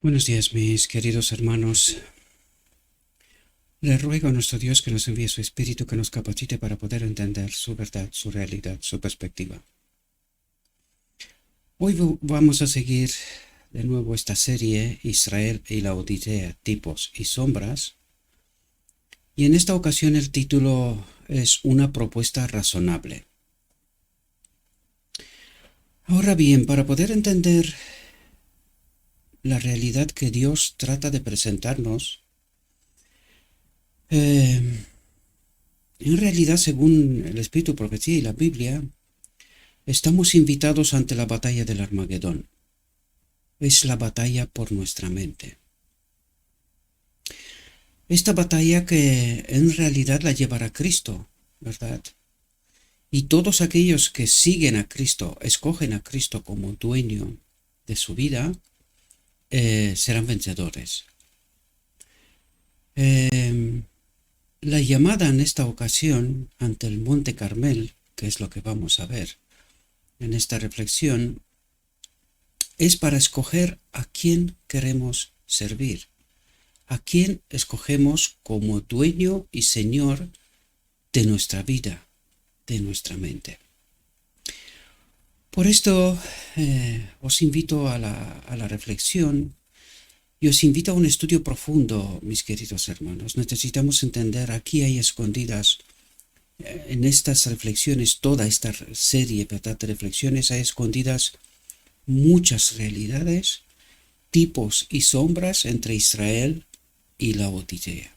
Buenos días, mis queridos hermanos. Le ruego a nuestro Dios que nos envíe su Espíritu, que nos capacite para poder entender su verdad, su realidad, su perspectiva. Hoy vamos a seguir de nuevo esta serie, Israel y la Odisea, tipos y sombras. Y en esta ocasión el título es Una propuesta razonable. Ahora bien, para poder entender la realidad que Dios trata de presentarnos, en realidad, según el Espíritu, Profecía y la Biblia, estamos invitados ante la batalla del Armagedón. Es la batalla por nuestra mente. Esta batalla que en realidad la llevará Cristo, ¿verdad? Y todos aquellos que siguen a Cristo, escogen a Cristo como dueño de su vida, serán vencedores. La llamada en esta ocasión ante el Monte Carmel, que es lo que vamos a ver en esta reflexión, es para escoger a quién queremos servir, a quién escogemos como dueño y señor de nuestra vida, de nuestra mente. Por esto os invito a la reflexión y os invito a un estudio profundo, mis queridos hermanos. Necesitamos entender, aquí hay escondidas, en estas reflexiones, toda esta serie, ¿verdad?, de reflexiones, hay escondidas muchas realidades, tipos y sombras entre Israel y la Odisea.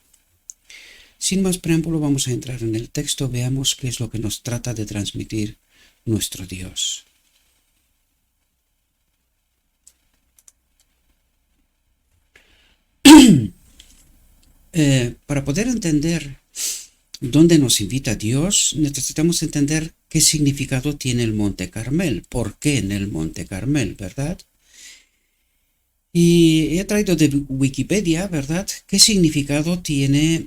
Sin más preámbulo, vamos a entrar en el texto, veamos qué es lo que nos trata de transmitir nuestro Dios. Para poder entender dónde nos invita Dios, necesitamos entender qué significado tiene el Monte Carmel, por qué en el Monte Carmel, ¿verdad? Y he traído de Wikipedia, ¿verdad?, qué significado tiene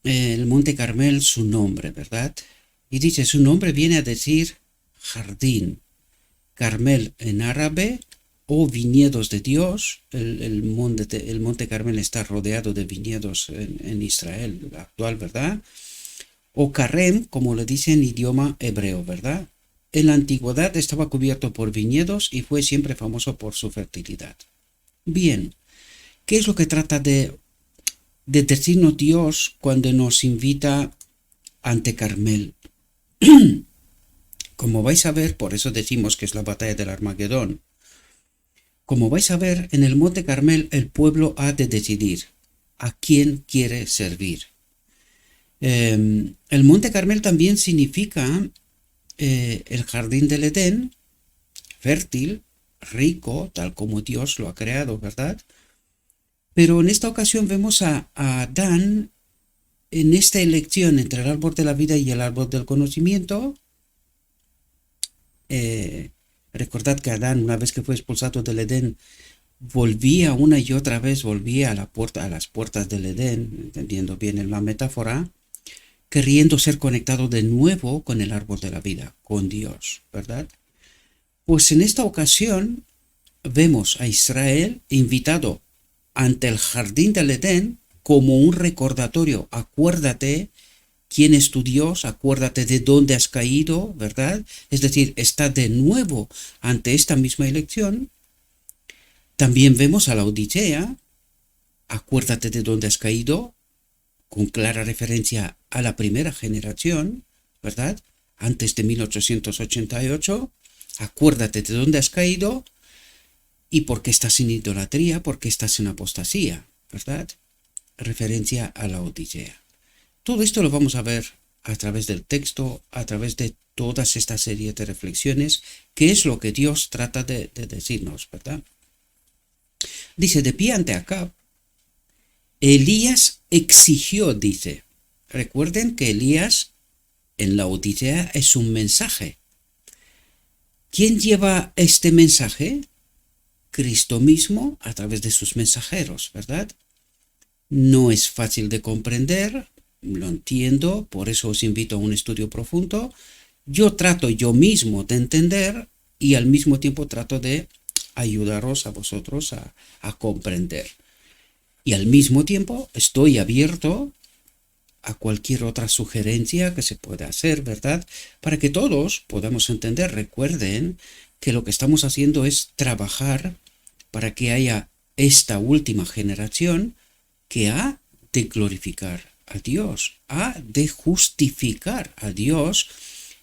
el Monte Carmel, su nombre, ¿verdad? Y dice, su nombre viene a decir jardín. Carmel en árabe o viñedos de Dios. El Monte Carmel está rodeado de viñedos en Israel actual, ¿verdad? O Carem, como le dice en idioma hebreo, ¿verdad? En la antigüedad estaba cubierto por viñedos y fue siempre famoso por su fertilidad. Bien, ¿qué es lo que trata de decirnos Dios cuando nos invita ante Carmel? Como vais a ver, por eso decimos que es la batalla del Armagedón. Como vais a ver, en el Monte Carmel el pueblo ha de decidir a quién quiere servir. El Monte Carmel también significa el jardín del Edén, fértil, rico, tal como Dios lo ha creado, ¿verdad? Pero en esta ocasión vemos a Adán en esta elección entre el árbol de la vida y el árbol del conocimiento. Recordad que Adán, una vez que fue expulsado del Edén, volvía una y otra vez, volvía a las puertas del Edén, entendiendo bien la metáfora, queriendo ser conectado de nuevo con el árbol de la vida, con Dios, ¿verdad? Pues en esta ocasión vemos a Israel invitado ante el jardín del Edén como un recordatorio. Acuérdate quién es tu Dios, acuérdate de dónde has caído, ¿verdad? Es decir, está de nuevo ante esta misma elección. También vemos a la Odisea, acuérdate de dónde has caído, con clara referencia a la primera generación, ¿verdad? Antes de 1888, acuérdate de dónde has caído y por qué estás en idolatría, por qué estás en apostasía, ¿verdad? Referencia a la Odisea. Todo esto lo vamos a ver a través del texto, a través de todas estas series de reflexiones, que es lo que Dios trata de decirnos, ¿verdad? Dice, de pie ante Acab, Elías exigió, dice. Recuerden que Elías en la Odisea es un mensaje. ¿Quién lleva este mensaje? Cristo mismo a través de sus mensajeros, ¿verdad? No es fácil de comprender, lo entiendo, por eso os invito a un estudio profundo. Yo trato yo mismo de entender y al mismo tiempo trato de ayudaros a vosotros a comprender. Y al mismo tiempo estoy abierto a cualquier otra sugerencia que se pueda hacer, ¿verdad? Para que todos podamos entender. Recuerden que lo que estamos haciendo es trabajar para que haya esta última generación que ha de glorificar a Dios, ha de justificar a Dios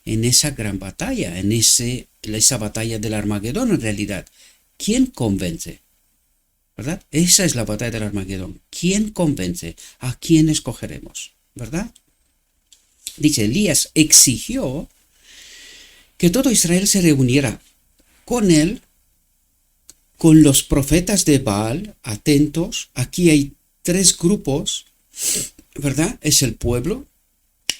en esa gran batalla, en esa batalla del Armagedón en realidad. ¿Quién convence? ¿Verdad? Esa es la batalla del Armagedón. ¿Quién convence? ¿A quién escogeremos? ¿Verdad? Dice, Elías exigió que todo Israel se reuniera con él, con los profetas de Baal, atentos. Aquí hay 3 grupos, ¿verdad? Es el pueblo,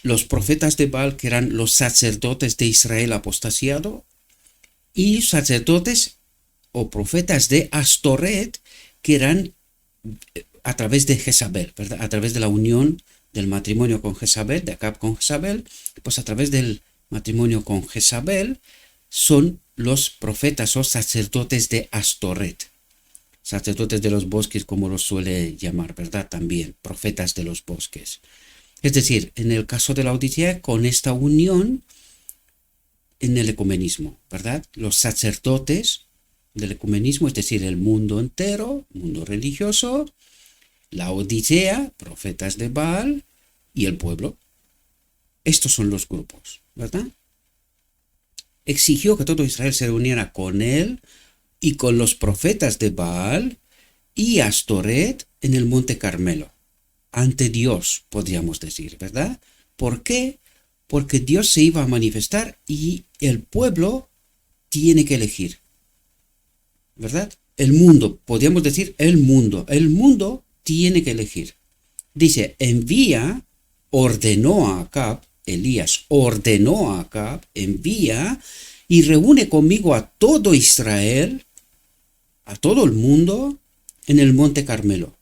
los profetas de Baal, que eran los sacerdotes de Israel apostasiado, y sacerdotes o profetas de Astoret, que eran a través de Jezabel, ¿verdad? A través de la unión del matrimonio con Jezabel, de Acab con Jezabel, pues a través del matrimonio con Jezabel son los profetas o sacerdotes de Astoret. Sacerdotes de los bosques, como los suele llamar, ¿verdad? También, profetas de los bosques. Es decir, en el caso de la Odisea, con esta unión en el ecumenismo, ¿verdad? Los sacerdotes del ecumenismo, es decir, el mundo entero, mundo religioso, la Odisea, profetas de Baal y el pueblo. Estos son los grupos, ¿verdad? Exigió que todo Israel se reuniera con él y con los profetas de Baal y Astoret en el monte Carmelo, ante Dios, podríamos decir, ¿verdad? ¿Por qué? Porque Dios se iba a manifestar y el pueblo tiene que elegir, ¿verdad? El mundo, podríamos decir el mundo tiene que elegir. Dice, ordenó a Acab, Elías ordenó a Acab, envía y reúne conmigo a todo Israel, a todo el mundo, en el monte Carmelo.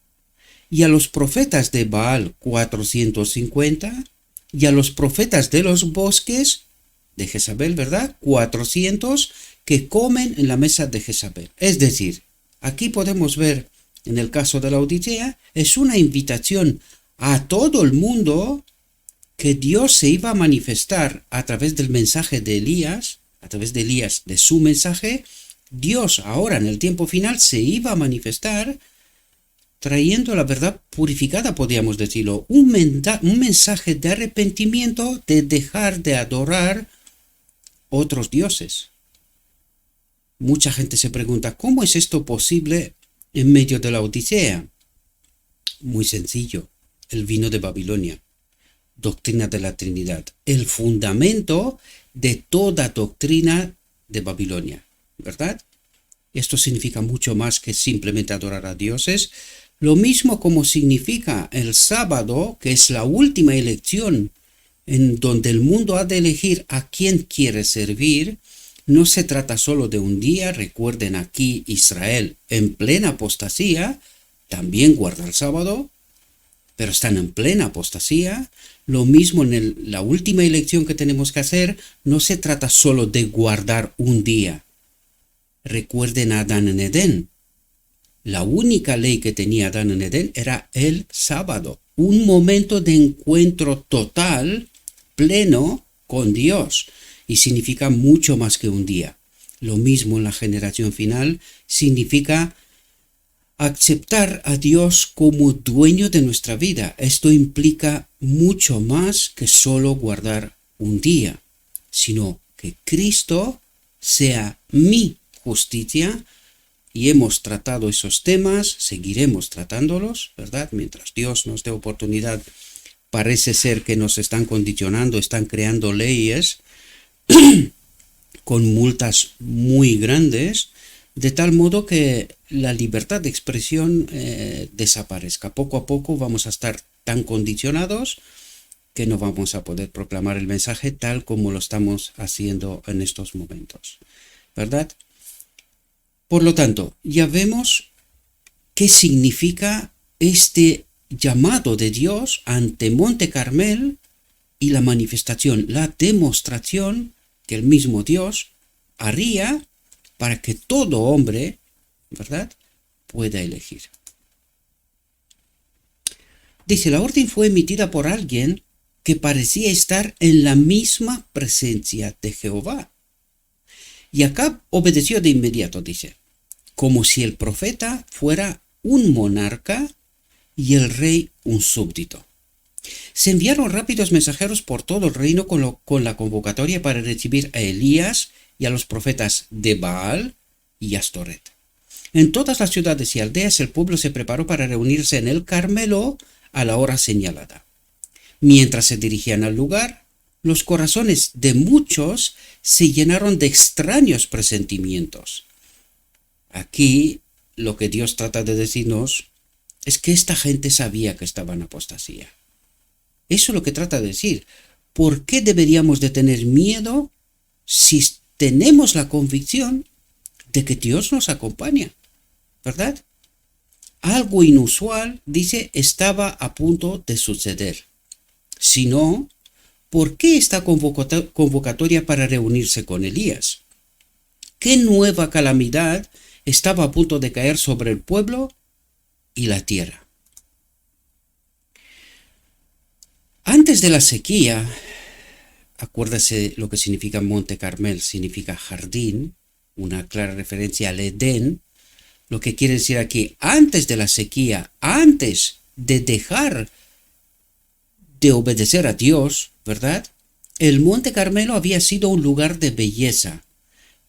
Y a los profetas de Baal 450, y a los profetas de los bosques de Jezabel, ¿verdad? 400 que comen en la mesa de Jezabel. Es decir, aquí podemos ver, en el caso de la Odisea, es una invitación a todo el mundo que Dios se iba a manifestar a través del mensaje de Elías, a través de Elías, de su mensaje. Dios ahora en el tiempo final se iba a manifestar trayendo la verdad purificada, podríamos decirlo, un mensaje de arrepentimiento, de dejar de adorar otros dioses. Mucha gente se pregunta, ¿cómo es esto posible en medio de la Odisea? Muy sencillo, el vino de Babilonia, doctrina de la Trinidad, el fundamento de toda doctrina de Babilonia, ¿verdad? Esto significa mucho más que simplemente adorar a dioses, lo mismo como significa el sábado, que es la última elección en donde el mundo ha de elegir a quién quiere servir. No se trata solo de un día. Recuerden, aquí Israel en plena apostasía también guarda el sábado, pero están en plena apostasía. Lo mismo en la última elección que tenemos que hacer, no se trata solo de guardar un día. Recuerden a Adán en Edén. La única ley que tenía Adán en Edén era el sábado, un momento de encuentro total, pleno con Dios, y significa mucho más que un día. Lo mismo en la generación final significa aceptar a Dios como dueño de nuestra vida. Esto implica mucho más que solo guardar un día, sino que Cristo sea mi justicia. Y hemos tratado esos temas, seguiremos tratándolos, ¿verdad? Mientras Dios nos dé oportunidad, parece ser que nos están condicionando, están creando leyes con multas muy grandes, de tal modo que la libertad de expresión desaparezca. Poco a poco vamos a estar tan condicionados que no vamos a poder proclamar el mensaje tal como lo estamos haciendo en estos momentos, ¿verdad? Por lo tanto, ya vemos qué significa este llamado de Dios ante Monte Carmel y la manifestación, la demostración que el mismo Dios haría para que todo hombre, ¿verdad?, pueda elegir. Dice, la orden fue emitida por alguien que parecía estar en la misma presencia de Jehová. Y Acab obedeció de inmediato, dice, como si el profeta fuera un monarca y el rey un súbdito. Se enviaron rápidos mensajeros por todo el reino con la convocatoria para recibir a Elías y a los profetas de Baal y Astoret. En todas las ciudades y aldeas el pueblo se preparó para reunirse en el Carmelo a la hora señalada. Mientras se dirigían al lugar, los corazones de muchos se llenaron de extraños presentimientos. Aquí lo que Dios trata de decirnos es que esta gente sabía que estaba en apostasía. Eso es lo que trata de decir. ¿Por qué deberíamos de tener miedo si tenemos la convicción de que Dios nos acompaña? ¿Verdad? Algo inusual, dice, estaba a punto de suceder. Si no, ¿por qué esta convocatoria para reunirse con Elías? ¿Qué nueva calamidad estaba a punto de caer sobre el pueblo y la tierra? Antes de la sequía, acuérdase lo que significa Monte Carmel, significa jardín, una clara referencia al Edén. Lo que quiere decir aquí, antes de la sequía, antes de dejar de obedecer a Dios, ¿verdad?, el Monte Carmelo había sido un lugar de belleza.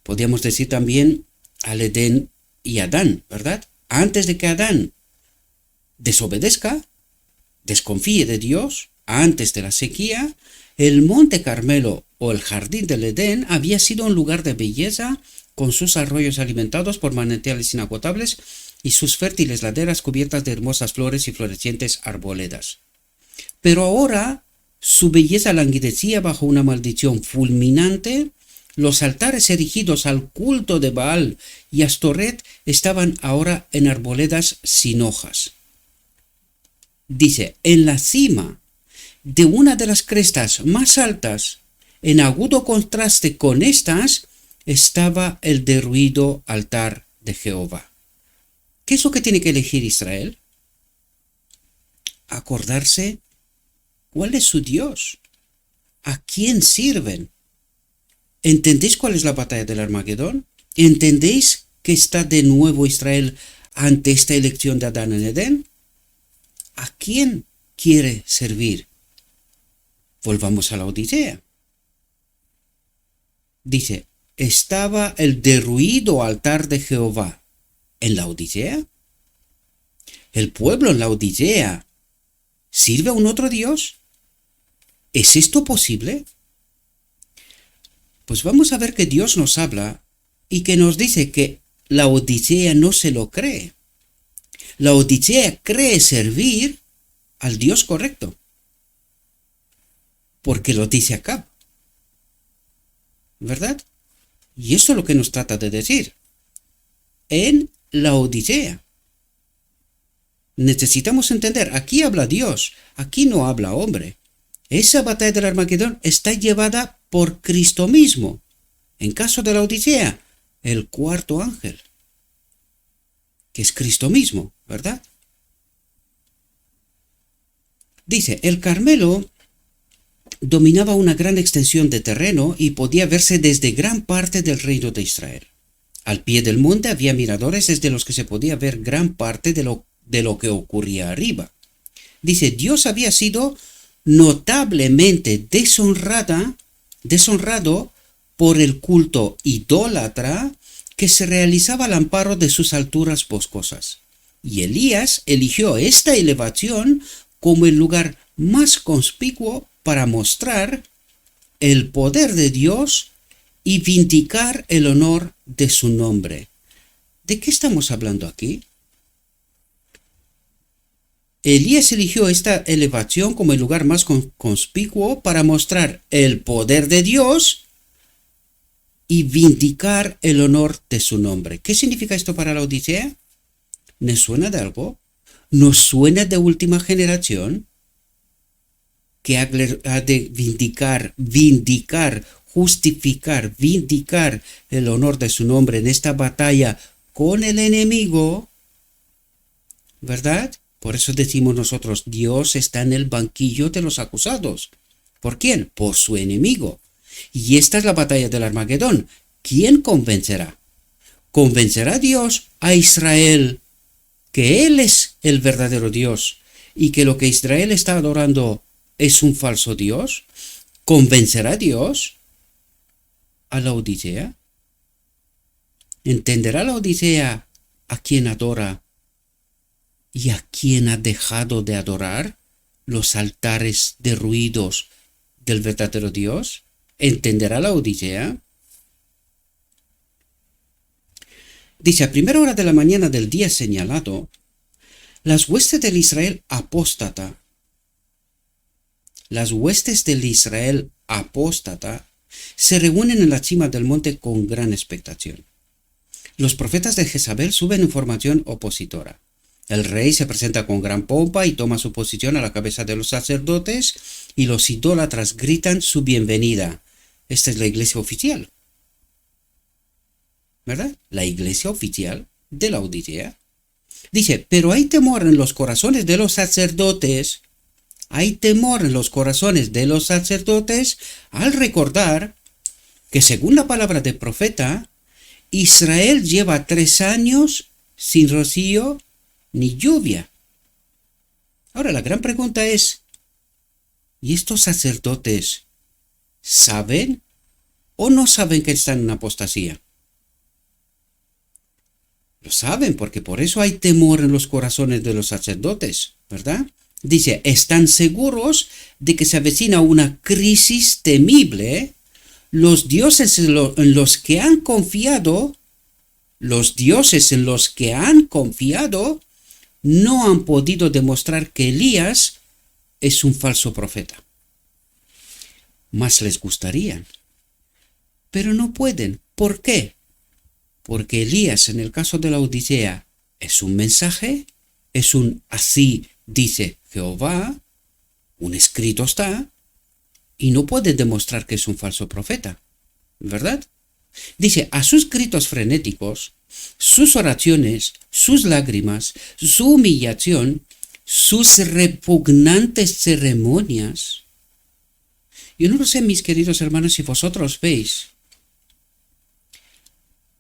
Podríamos decir también al Edén y Adán, ¿verdad? Antes de que Adán desobedezca, desconfíe de Dios, antes de la sequía, el Monte Carmelo o el Jardín del Edén había sido un lugar de belleza con sus arroyos alimentados por manantiales inagotables y sus fértiles laderas cubiertas de hermosas flores y florecientes arboledas. Pero ahora su belleza languidecía bajo una maldición fulminante. Los altares erigidos al culto de Baal y Astoret estaban ahora en arboledas sin hojas. Dice, en la cima de una de las crestas más altas, en agudo contraste con estas, estaba el derruido altar de Jehová. ¿Qué es lo que tiene que elegir Israel? Acordarse cuál es su Dios, a quién sirven. ¿Entendéis cuál es la batalla del Armagedón? ¿Entendéis que está de nuevo Israel ante esta elección de Adán en Edén? ¿A quién quiere servir? Volvamos a la Odisea. Dice, estaba el derruido altar de Jehová. ¿En la Odisea? ¿El pueblo en la Odisea sirve a un otro Dios? ¿Es esto posible? Pues vamos a ver que Dios nos habla y que nos dice que la Odisea no se lo cree. La Odisea cree servir al Dios correcto, porque lo dice Acab, ¿verdad? Y esto es lo que nos trata de decir. En la Odisea. Necesitamos entender, aquí habla Dios, aquí no habla hombre. Esa batalla del Armagedón está llevada por Cristo mismo. En caso de la Odisea, el cuarto ángel, que es Cristo mismo, ¿verdad? Dice, el Carmelo dominaba una gran extensión de terreno y podía verse desde gran parte del reino de Israel. Al pie del monte había miradores desde los que se podía ver gran parte de lo que ocurría arriba. Dice, Dios había sido notablemente deshonrado por el culto idólatra que se realizaba al amparo de sus alturas boscosas. Y Elías eligió esta elevación como el lugar más conspicuo para mostrar el poder de Dios y vindicar el honor de su nombre. ¿De qué estamos hablando aquí? Elías eligió esta elevación como el lugar más conspicuo para mostrar el poder de Dios y vindicar el honor de su nombre. ¿Qué significa esto para la Odisea? ¿Les suena de algo? ¿Nos suena de última generación? Que ha de vindicar justificar, vindicar el honor de su nombre en esta batalla con el enemigo, ¿verdad? Por eso decimos nosotros, Dios está en el banquillo de los acusados. ¿Por quién? Por su enemigo. Y esta es la batalla del Armagedón. ¿Quién convencerá? ¿Convencerá Dios a Israel que Él es el verdadero Dios y que lo que Israel está adorando es un falso Dios? ¿Convencerá Dios a la Odisea? ¿Entenderá la Odisea a quien adora y a quien ha dejado de adorar los altares derruidos del verdadero Dios? ¿Entenderá la Odisea? Dice, a primera hora de la mañana del día señalado, las huestes del Israel apóstata, se reúnen en la cima del monte con gran expectación. Los profetas de Jezabel suben información opositora. El rey se presenta con gran pompa y toma su posición a la cabeza de los sacerdotes y los idólatras gritan su bienvenida. Esta es la iglesia oficial, ¿verdad? La iglesia oficial de la Odisea. Dice, pero hay temor en los corazones de los sacerdotes. Hay temor en los corazones de los sacerdotes al recordar que según la palabra del profeta, Israel lleva 3 años sin rocío ni lluvia. Ahora la gran pregunta es, ¿y estos sacerdotes saben o no saben que están en apostasía? Lo saben, porque por eso hay temor en los corazones de los sacerdotes, ¿verdad? Dice, están seguros de que se avecina una crisis temible. Los dioses en los que han confiado, no han podido demostrar que Elías es un falso profeta. Más les gustaría, pero no pueden. ¿Por qué? Porque Elías, en el caso de la Odisea, es un mensaje, es un así dice Jehová, un escrito está, y no puede demostrar que es un falso profeta, ¿verdad? Dice, a sus gritos frenéticos, sus oraciones, sus lágrimas, su humillación, sus repugnantes ceremonias. Yo no lo sé, mis queridos hermanos, si vosotros veis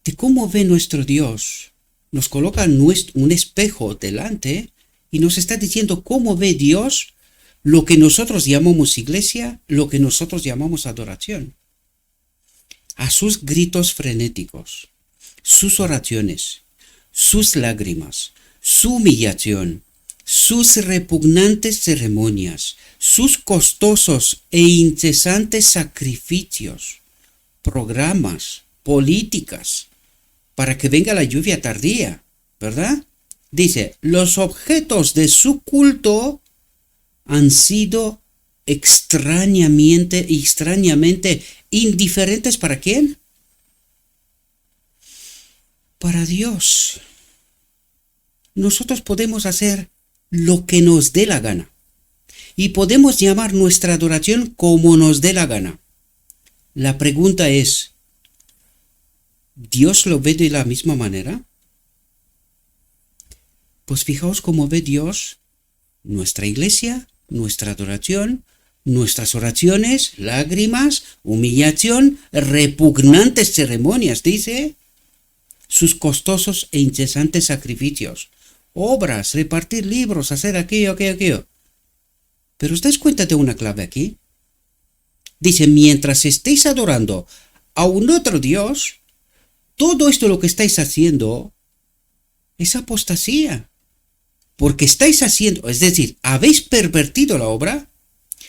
de cómo ve nuestro Dios. Nos coloca un espejo delante y nos está diciendo cómo ve Dios lo que nosotros llamamos iglesia, lo que nosotros llamamos adoración. A sus gritos frenéticos, sus oraciones, sus lágrimas, su humillación, sus repugnantes ceremonias, sus costosos e incesantes sacrificios, programas, políticas, para que venga la lluvia tardía, ¿verdad? Dice, los objetos de su culto han sido extrañamente indiferentes. ¿Para quién? Para Dios. Nosotros podemos hacer lo que nos dé la gana y podemos llamar nuestra adoración como nos dé la gana. La pregunta es, ¿Dios lo ve de la misma manera? Pues fijaos cómo ve Dios nuestra iglesia, nuestra adoración, nuestras oraciones, lágrimas, humillación, repugnantes ceremonias, dice, sus costosos e incesantes sacrificios, obras, repartir libros, hacer aquello. Pero ¿os dais cuenta de una clave aquí? Dice, mientras estéis adorando a un otro Dios, todo esto lo que estáis haciendo es apostasía. Porque estáis haciendo, es decir, habéis pervertido la obra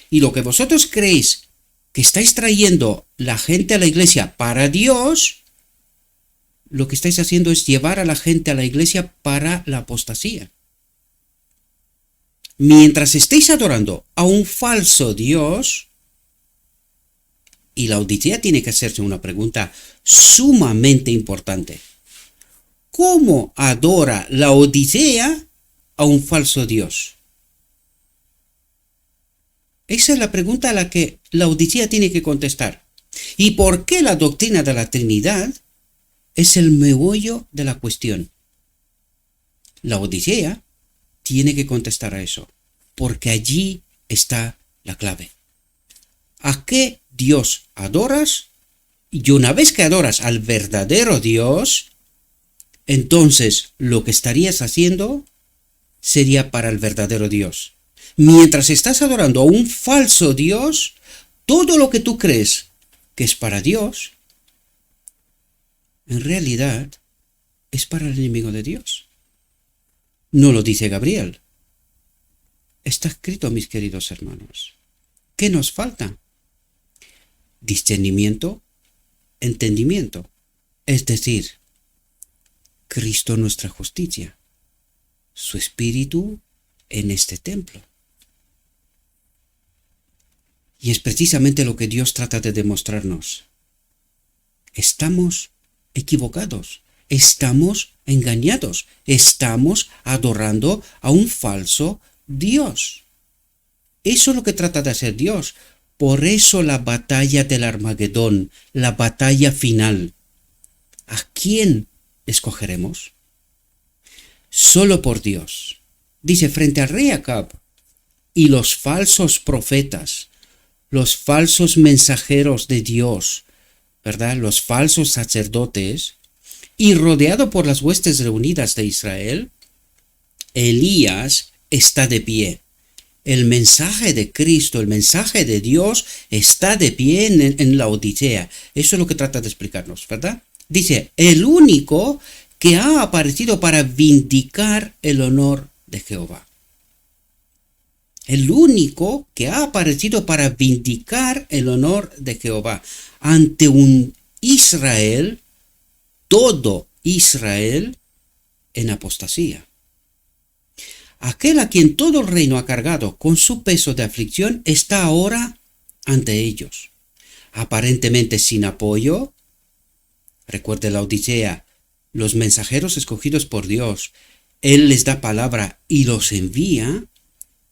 y lo que vosotros creéis que estáis trayendo la gente a la iglesia para Dios, lo que estáis haciendo es llevar a la gente a la iglesia para la apostasía. Mientras estéis adorando a un falso Dios, y la Odisea tiene que hacerse una pregunta sumamente importante. ¿Cómo adora la Odisea a un falso Dios? Esa es la pregunta a la que la Odisea tiene que contestar. ¿Y por qué la doctrina de la Trinidad es el meollo de la cuestión? La Odisea tiene que contestar a eso, porque allí está la clave. ¿A qué Dios adoras? Y una vez que adoras al verdadero Dios, entonces lo que estarías haciendo sería para el verdadero Dios. Mientras estás adorando a un falso Dios, todo lo que tú crees que es para Dios, en realidad es para el enemigo de Dios. No lo dice Gabriel. Está escrito, mis queridos hermanos. ¿Qué nos falta? Discernimiento, entendimiento. Es decir, Cristo nuestra justicia, su Espíritu en este templo. Y es precisamente lo que Dios trata de demostrarnos. Estamos equivocados, estamos engañados, estamos adorando a un falso Dios. Eso es lo que trata de hacer Dios. Por eso la batalla del Armagedón, la batalla final. ¿A quién escogeremos? Solo por Dios. Dice, frente al rey Acab y los falsos profetas, los falsos mensajeros de Dios, ¿verdad? Los falsos sacerdotes, y rodeado por las huestes reunidas de Israel, Elías está de pie. El mensaje de Cristo, el mensaje de Dios está de pie en la Odisea. Eso es lo que trata de explicarnos, ¿verdad? Dice, el único que ha aparecido para vindicar el honor de Jehová. El único que ha aparecido para vindicar el honor de Jehová ante un Israel, todo Israel, en apostasía. Aquel a quien todo el reino ha cargado con su peso de aflicción está ahora ante ellos, aparentemente sin apoyo. Recuerde la Odisea, los mensajeros escogidos por Dios, Él les da palabra y los envía,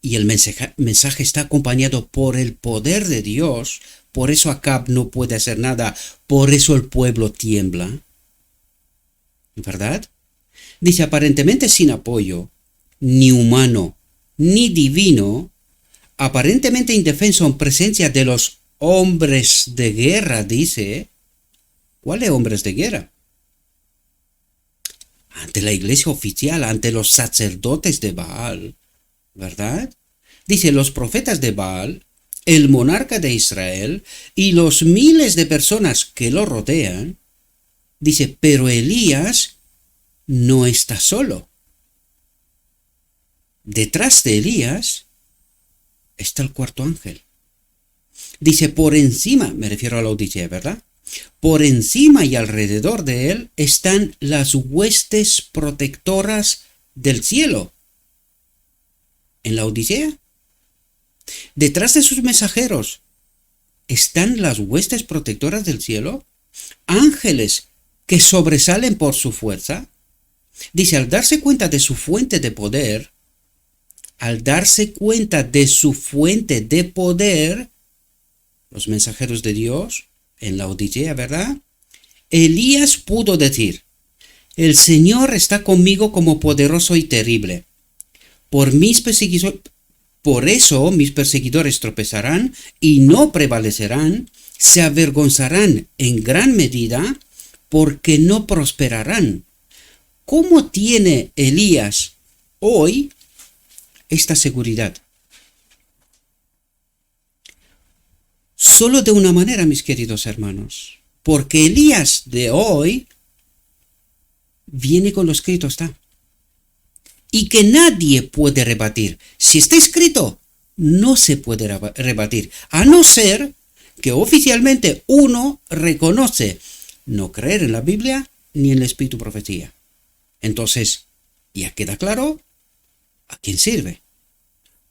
y el mensaje está acompañado por el poder de Dios. Por eso Acab no puede hacer nada, por eso el pueblo tiembla, ¿verdad? Dice, aparentemente sin apoyo, ni humano, ni divino, aparentemente indefenso en presencia de los hombres de guerra, dice. ¿Cuáles hombres de guerra? Ante la iglesia oficial, ante los sacerdotes de Baal, ¿verdad? Dice, los profetas de Baal, el monarca de Israel y los miles de personas que lo rodean. Dice, pero Elías no está solo. Detrás de Elías está el cuarto ángel. Dice, por encima, me refiero a la Odisea, ¿verdad? Por encima y alrededor de él están las huestes protectoras del cielo. En la Odisea, detrás de sus mensajeros, están las huestes protectoras del cielo, ángeles que sobresalen por su fuerza. Dice, al darse cuenta de su fuente de poder, los mensajeros de Dios, en la Odisea, ¿verdad? Elías pudo decir, el Señor está conmigo como poderoso y terrible. Por eso mis perseguidores tropezarán y no prevalecerán, se avergonzarán en gran medida porque no prosperarán. ¿Cómo tiene Elías hoy esta seguridad? Solo de una manera, mis queridos hermanos, porque Elías de hoy viene con lo escrito está, y que nadie puede rebatir. Si está escrito, no se puede rebatir, a no ser que oficialmente uno reconoce no creer en la Biblia ni en el Espíritu Profecía. Entonces, ya queda claro a quién sirve.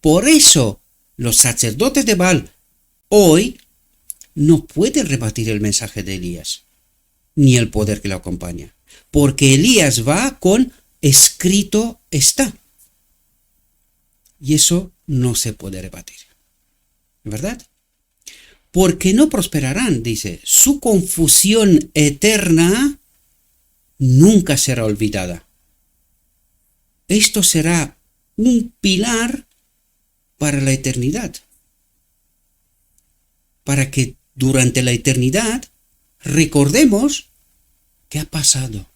Por eso, los sacerdotes de Baal hoy no pueden rebatir el mensaje de Elías, ni el poder que lo acompaña, porque Elías va con escrito está. Y eso no se puede rebatir, ¿verdad? porque no prosperarán, dice. Su confusión eterna nunca será olvidada. Esto será un pilar para la eternidad, para que durante la eternidad recordemos qué ha pasado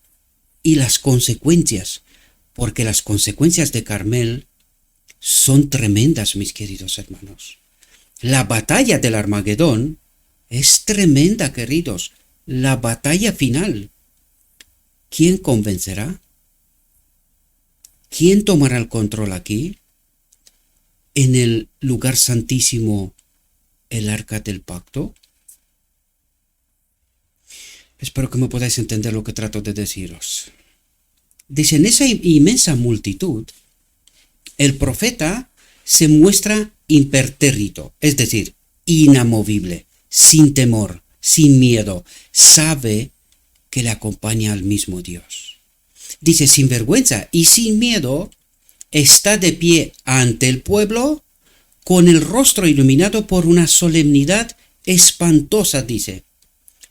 y las consecuencias, porque las consecuencias de Carmel son tremendas, mis queridos hermanos. La batalla del Armagedón es tremenda, queridos. La batalla final. ¿Quién convencerá? ¿Quién tomará el control aquí? En el lugar santísimo, el arca del pacto. Espero que me podáis entender lo que trato de deciros. Dice, en esa inmensa multitud, el profeta se muestra impertérrito, es decir, inamovible, sin temor, sin miedo, sabe que le acompaña al mismo Dios. Dice, sin vergüenza y sin miedo, está de pie ante el pueblo con el rostro iluminado por una solemnidad espantosa, dice.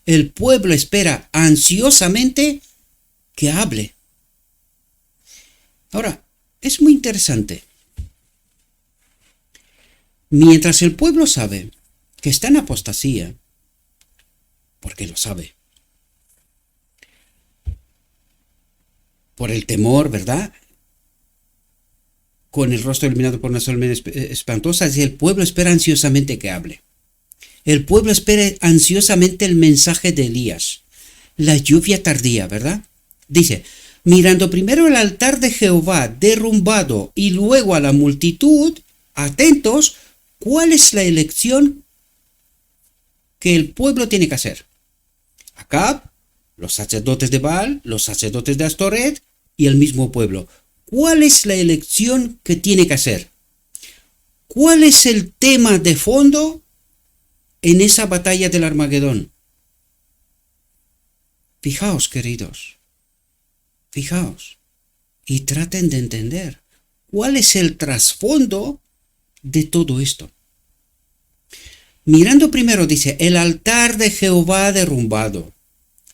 El pueblo espera ansiosamente que hable. Ahora, es muy interesante. Mientras el pueblo sabe que está en apostasía, porque lo sabe, por el temor, ¿verdad? Con el rostro iluminado por una solemnidad espantosa, y el pueblo espera ansiosamente que hable. El pueblo espera ansiosamente el mensaje de Elías, la lluvia tardía, ¿verdad? Dice, mirando primero el altar de Jehová derrumbado y luego a la multitud, atentos, ¿cuál es la elección que el pueblo tiene que hacer? Acab, los sacerdotes de Baal, los sacerdotes de Astoret y el mismo pueblo. ¿Cuál es la elección que tiene que hacer? ¿Cuál es el tema de fondo en esa batalla del Armagedón? Fijaos, queridos, fijaos y traten de entender cuál es el trasfondo de todo esto. Mirando primero, dice, el altar de Jehová derrumbado.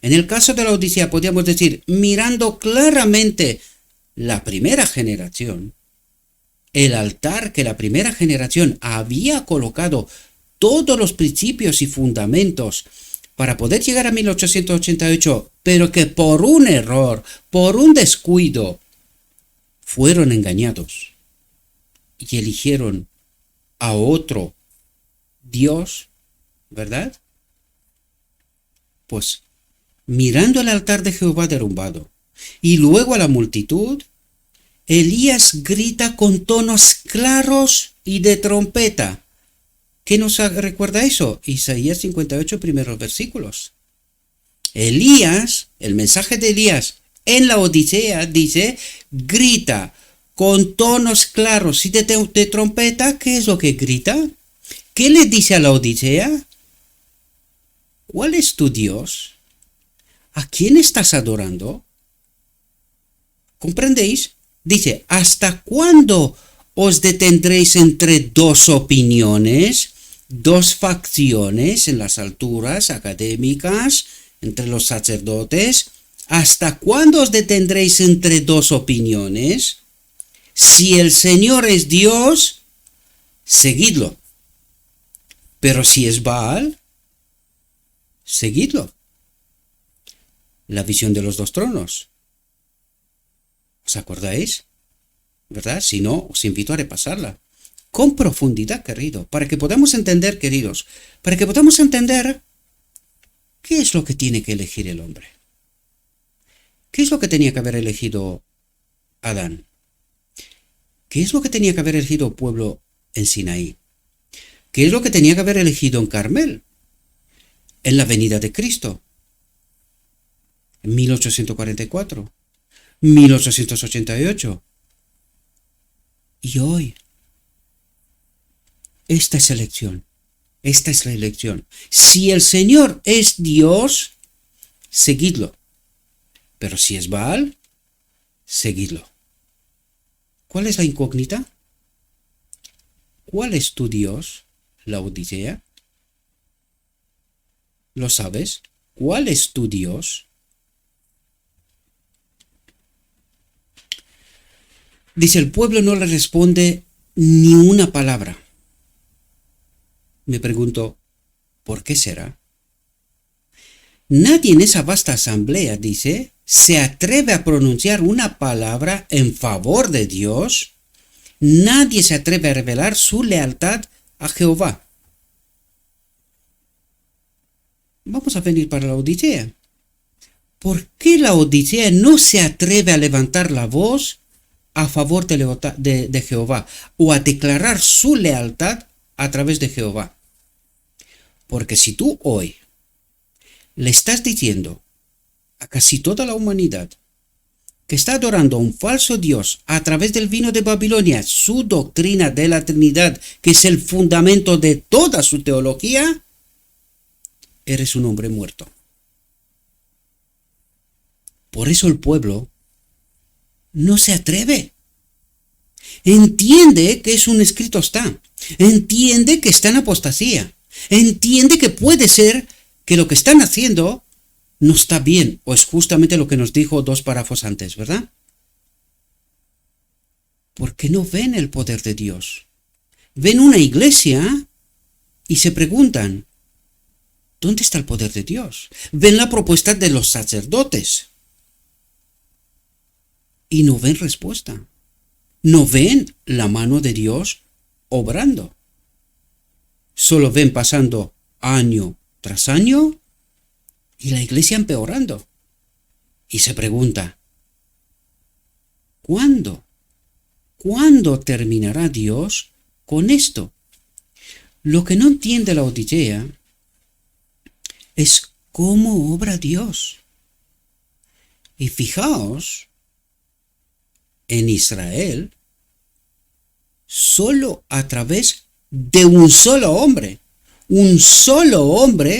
En el caso de la Odisea podríamos decir, mirando claramente la primera generación, el altar que la primera generación había colocado todos los principios y fundamentos para poder llegar a 1888, pero que por un error, por un descuido, fueron engañados y eligieron a otro Dios, ¿verdad? Pues mirando el altar de Jehová derrumbado y luego a la multitud, Elías grita con tonos claros y de trompeta. ¿Qué nos recuerda eso? Isaías 58, primeros versículos. Elías, el mensaje de Elías en la Odisea dice, grita con tonos claros y de trompeta. ¿Qué es lo que grita? ¿Qué le dice a la Odisea? ¿Cuál es tu Dios? ¿A quién estás adorando? ¿Comprendéis? Dice, ¿hasta cuándo os detendréis entre dos opiniones, dos facciones en las alturas académicas, entre los sacerdotes? ¿Hasta cuándo os detendréis entre dos opiniones? Si el Señor es Dios, seguidlo. Pero si es Baal, seguidlo. La visión de los dos tronos. ¿Os acordáis? ¿Verdad? Si no, os invito a repasarla. Con profundidad, querido, para que podamos entender, queridos, para que podamos entender qué es lo que tiene que elegir el hombre. ¿Qué es lo que tenía que haber elegido Adán? ¿Qué es lo que tenía que haber elegido el pueblo en Sinaí? ¿Qué es lo que tenía que haber elegido en Carmel? En la venida de Cristo. En 1844. 1888. Y hoy, esta es elección. Esta es la elección. Si el Señor es Dios, seguidlo. Pero si es Baal, seguidlo. ¿Cuál es la incógnita? ¿Cuál es tu Dios, la Odisea? ¿Lo sabes? ¿Cuál es tu Dios? Dice, el pueblo no le responde ni una palabra. Me pregunto, ¿por qué será? Nadie en esa vasta asamblea, dice, se atreve a pronunciar una palabra en favor de Dios. Nadie se atreve a revelar su lealtad a Jehová. Vamos a venir para la Odisea. ¿Por qué la Odisea no se atreve a levantar la voz a favor de Jehová o a declarar su lealtad a través de Jehová? Porque si tú hoy le estás diciendo a casi toda la humanidad que está adorando a un falso Dios a través del vino de Babilonia, su doctrina de la Trinidad, que es el fundamento de toda su teología, eres un hombre muerto. Por eso el pueblo no se atreve. Entiende que es un escrito está. Entiende que está en apostasía. Entiende que puede ser que lo que están haciendo no está bien, o es justamente lo que nos dijo 2 párrafos antes, ¿verdad? Porque no ven el poder de Dios. Ven una iglesia y se preguntan, ¿dónde está el poder de Dios? Ven la propuesta de los sacerdotes y no ven respuesta. No ven la mano de Dios obrando. Solo ven pasando año tras año y la iglesia empeorando. Y se pregunta, ¿cuándo? ¿Cuándo terminará Dios con esto? Lo que no entiende la Odisea es cómo obra Dios. Y fijaos, en Israel, solo a través de un solo hombre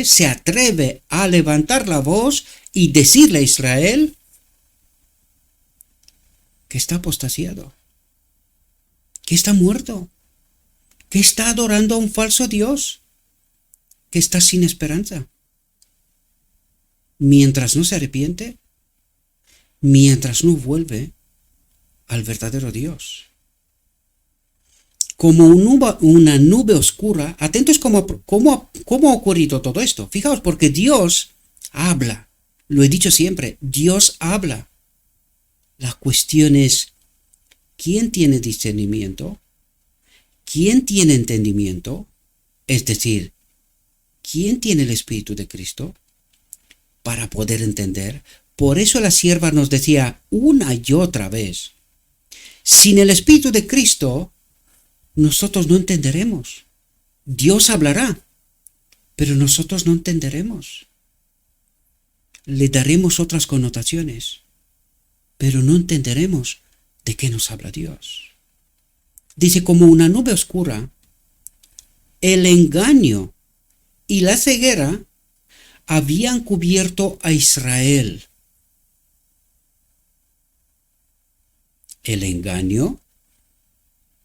se atreve a levantar la voz y decirle a Israel que está apostasiado, que está muerto, que está adorando a un falso Dios, que está sin esperanza. Mientras no se arrepiente, mientras no vuelve al verdadero Dios. Como una nube oscura, atentos cómo ha ocurrido todo esto. Fijaos, porque Dios habla. Lo he dicho siempre, Dios habla. La cuestión es, ¿quién tiene discernimiento? ¿Quién tiene entendimiento? Es decir, ¿quién tiene el Espíritu de Cristo para poder entender? Por eso la sierva nos decía una y otra vez, sin el Espíritu de Cristo, nosotros no entenderemos. Dios hablará, pero nosotros no entenderemos. Le daremos otras connotaciones, pero no entenderemos de qué nos habla Dios. Dice, como una nube oscura, el engaño y la ceguera habían cubierto a Israel. El engaño,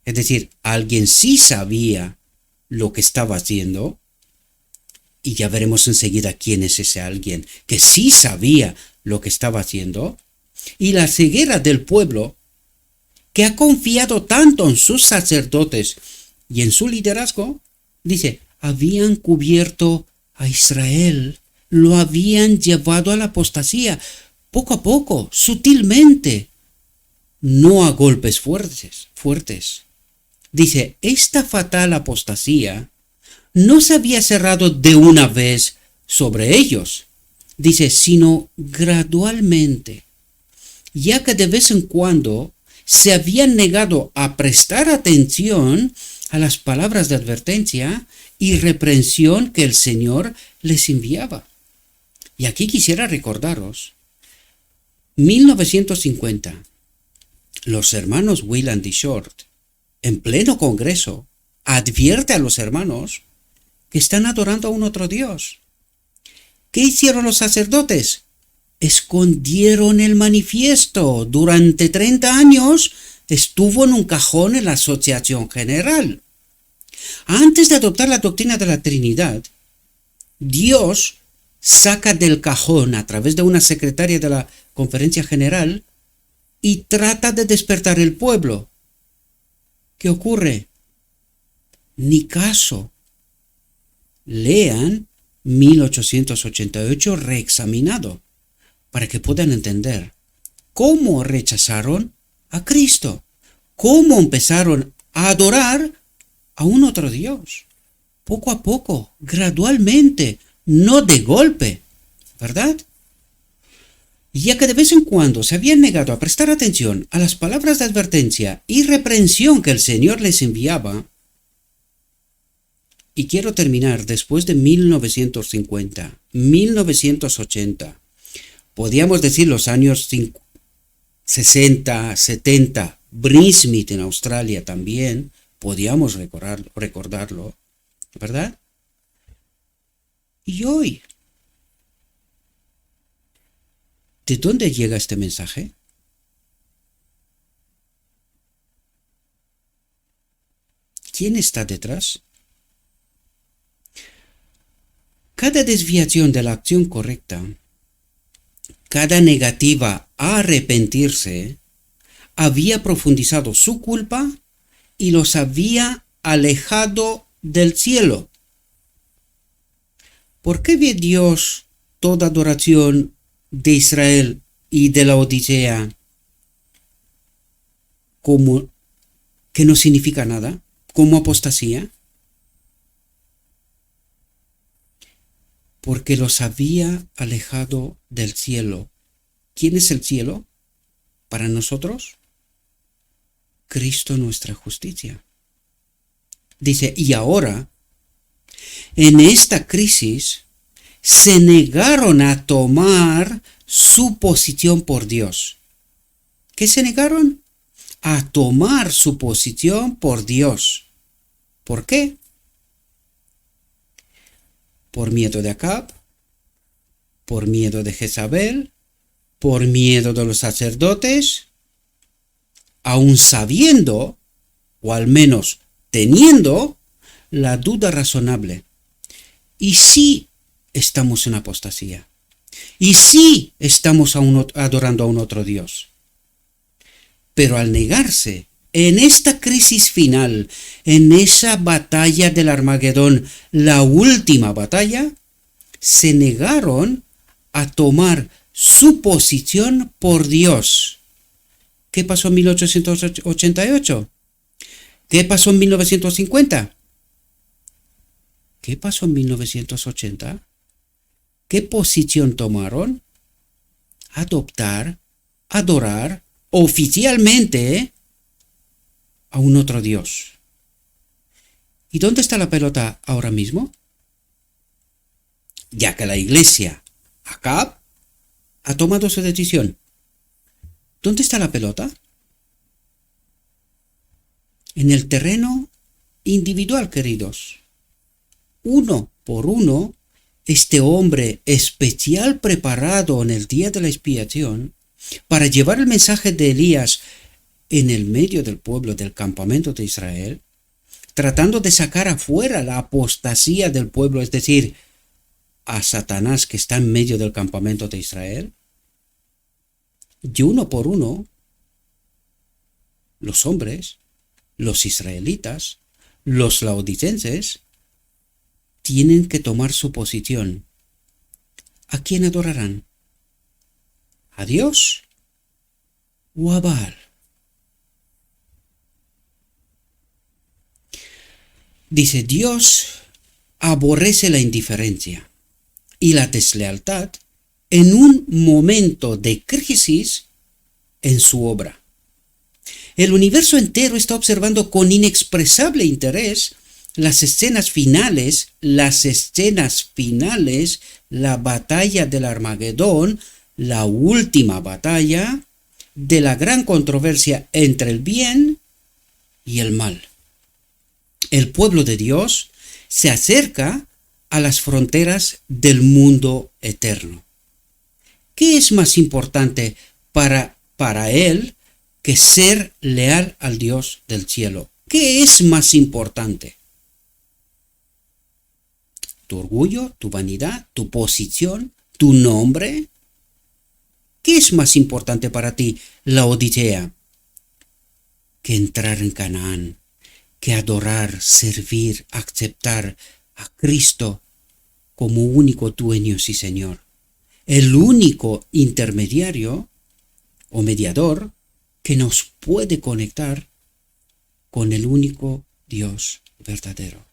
es decir, alguien sí sabía lo que estaba haciendo, y ya veremos enseguida quién es ese alguien que sí sabía lo que estaba haciendo, y la ceguera del pueblo, que ha confiado tanto en sus sacerdotes y en su liderazgo, dice, habían cubierto a Israel, lo habían llevado a la apostasía, poco a poco, sutilmente, no a golpes fuertes. Dice, esta fatal apostasía no se había cerrado de una vez sobre ellos, dice, sino gradualmente, ya que de vez en cuando se habían negado a prestar atención a las palabras de advertencia y reprensión que el Señor les enviaba. Y aquí quisiera recordaros, 1950, los hermanos Wieland y Short, en pleno congreso, advierte a los hermanos que están adorando a un otro Dios. ¿Qué hicieron los sacerdotes? Escondieron el manifiesto. Durante 30 años estuvo en un cajón en la Asociación General. Antes de adoptar la doctrina de la Trinidad, Dios saca del cajón a través de una secretaria de la Conferencia General y trata de despertar el pueblo. ¿Qué ocurre? Ni caso. Lean 1888 reexaminado para que puedan entender cómo rechazaron a Cristo, cómo empezaron a adorar a un otro Dios, poco a poco, gradualmente, no de golpe, ¿verdad? Ya que de vez en cuando se habían negado a prestar atención a las palabras de advertencia y reprensión que el Señor les enviaba. Y quiero terminar después de 1950, 1980, podríamos decir los años 60, 70, Brismith en Australia también, podíamos recordarlo, ¿verdad? Y hoy, ¿de dónde llega este mensaje? ¿Quién está detrás? Cada desviación de la acción correcta, cada negativa a arrepentirse, había profundizado su culpa y los había alejado del cielo. ¿Por qué ve Dios toda adoración de Israel y de la Odisea como que no significa nada, como apostasía? Porque los había alejado del cielo. ¿Quién es el cielo para nosotros? Cristo nuestra justicia. Dice, y ahora, en esta crisis, se negaron a tomar su posición por Dios. ¿Qué se negaron? A tomar su posición por Dios. ¿Por qué? Por miedo de Acab, por miedo de Jezabel, por miedo de los sacerdotes, aun sabiendo, o al menos teniendo, la duda razonable. ¿Y si estamos en apostasía? ¿Y si estamos adorando a un otro Dios? Pero al negarse, en esta crisis final, en esa batalla del Armagedón, la última batalla, se negaron a tomar su posición por Dios. ¿Qué pasó en 1888? ¿Qué pasó en 1950? ¿Qué pasó en 1980? ¿Qué posición tomaron? Adoptar, adorar oficialmente a un otro Dios. ¿Y dónde está la pelota ahora mismo? Ya que la iglesia, Acab, ha tomado su decisión. ¿Dónde está la pelota? En el terreno individual, queridos. Uno por uno, este hombre especial preparado en el día de la expiación para llevar el mensaje de Elías en el medio del pueblo del campamento de Israel, tratando de sacar afuera la apostasía del pueblo, es decir, a Satanás que está en medio del campamento de Israel. Y uno por uno, los hombres, los israelitas, los laodicenses, tienen que tomar su posición. ¿A quién adorarán? ¿A Dios o a Baal? Dice, Dios aborrece la indiferencia y la deslealtad en un momento de crisis en su obra. El universo entero está observando con inexpresable interés las escenas finales, la batalla del Armagedón, la última batalla de la gran controversia entre el bien y el mal. El pueblo de Dios se acerca a las fronteras del mundo eterno. ¿Qué es más importante para él que ser leal al Dios del cielo? ¿Qué es más importante? ¿Tu orgullo, tu vanidad, tu posición, tu nombre? ¿Qué es más importante para ti, Laodicea, que entrar en Canaán, que adorar, servir, aceptar a Cristo como único dueño y Señor, el único intermediario o mediador que nos puede conectar con el único Dios verdadero?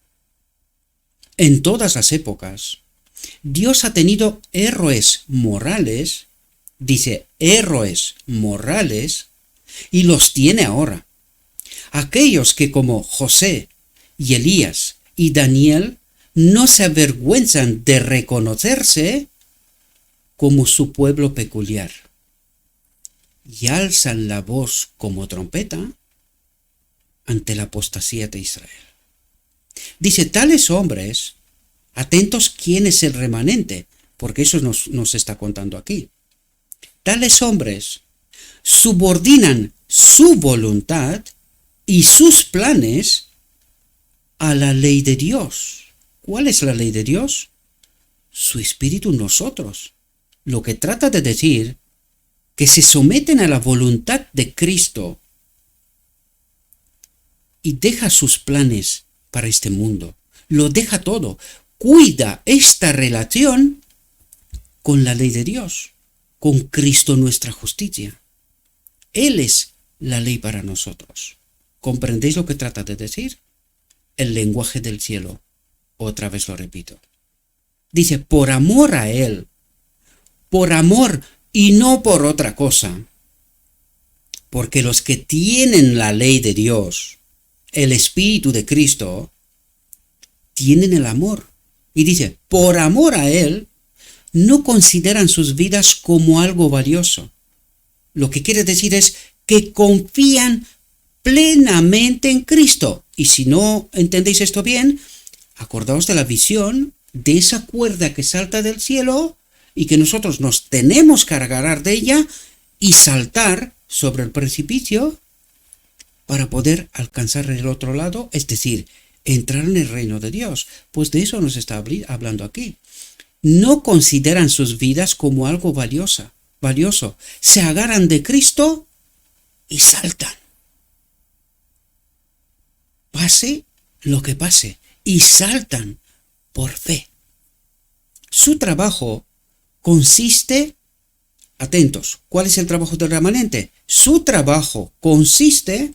En todas las épocas, Dios ha tenido héroes morales, dice héroes morales, y los tiene ahora. Aquellos que como José y Elías y Daniel no se avergüenzan de reconocerse como su pueblo peculiar y alzan la voz como trompeta ante la apostasía de Israel. Dice, tales hombres, atentos quién es el remanente, porque eso nos está contando aquí. Tales hombres subordinan su voluntad y sus planes a la ley de Dios. ¿Cuál es la ley de Dios? Su espíritu en nosotros. Lo que trata de decir que se someten a la voluntad de Cristo y deja sus planes para este mundo. Lo deja todo. Cuida esta relación con la ley de Dios, con Cristo nuestra justicia. Él es la ley para nosotros. ¿Comprendéis lo que trata de decir? El lenguaje del cielo. Otra vez lo repito. Dice, por amor a Él, por amor y no por otra cosa. Porque los que tienen la ley de Dios, el Espíritu de Cristo, tienen el amor. Y dice, por amor a Él, no consideran sus vidas como algo valioso. Lo que quiere decir es que confían plenamente en Cristo. Y si no entendéis esto bien, acordaos de la visión de esa cuerda que salta del cielo y que nosotros nos tenemos que agarrar de ella y saltar sobre el precipicio para poder alcanzar el otro lado, es decir, entrar en el reino de Dios. Pues de eso nos está hablando aquí. No consideran sus vidas como algo valioso. Se agarran de Cristo y saltan. Pase lo que pase, y saltan por fe. Su trabajo consiste, atentos, ¿cuál es el trabajo del remanente? Su trabajo consiste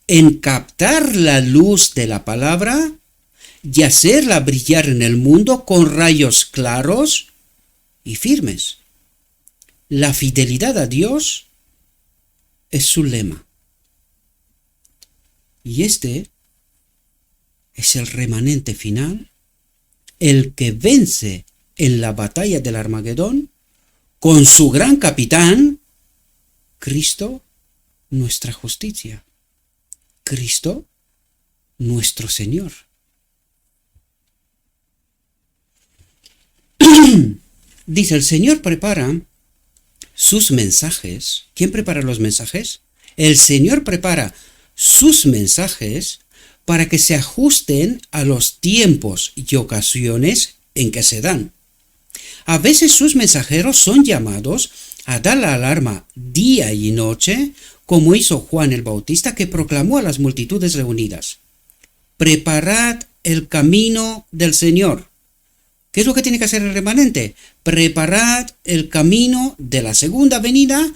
en captar la luz de la palabra y hacerla brillar en el mundo con rayos claros y firmes. La fidelidad a Dios es su lema. Y este es el remanente final, el que vence en la batalla del Armagedón con su gran capitán, Cristo, nuestra justicia. Cristo, nuestro Señor. Dice, el Señor prepara sus mensajes. ¿Quién prepara los mensajes? El Señor prepara sus mensajes para que se ajusten a los tiempos y ocasiones en que se dan. A veces sus mensajeros son llamados a dar la alarma día y noche, como hizo Juan el Bautista, que proclamó a las multitudes reunidas: preparad el camino del Señor. ¿Qué es lo que tiene que hacer el remanente? Preparad el camino de la segunda venida,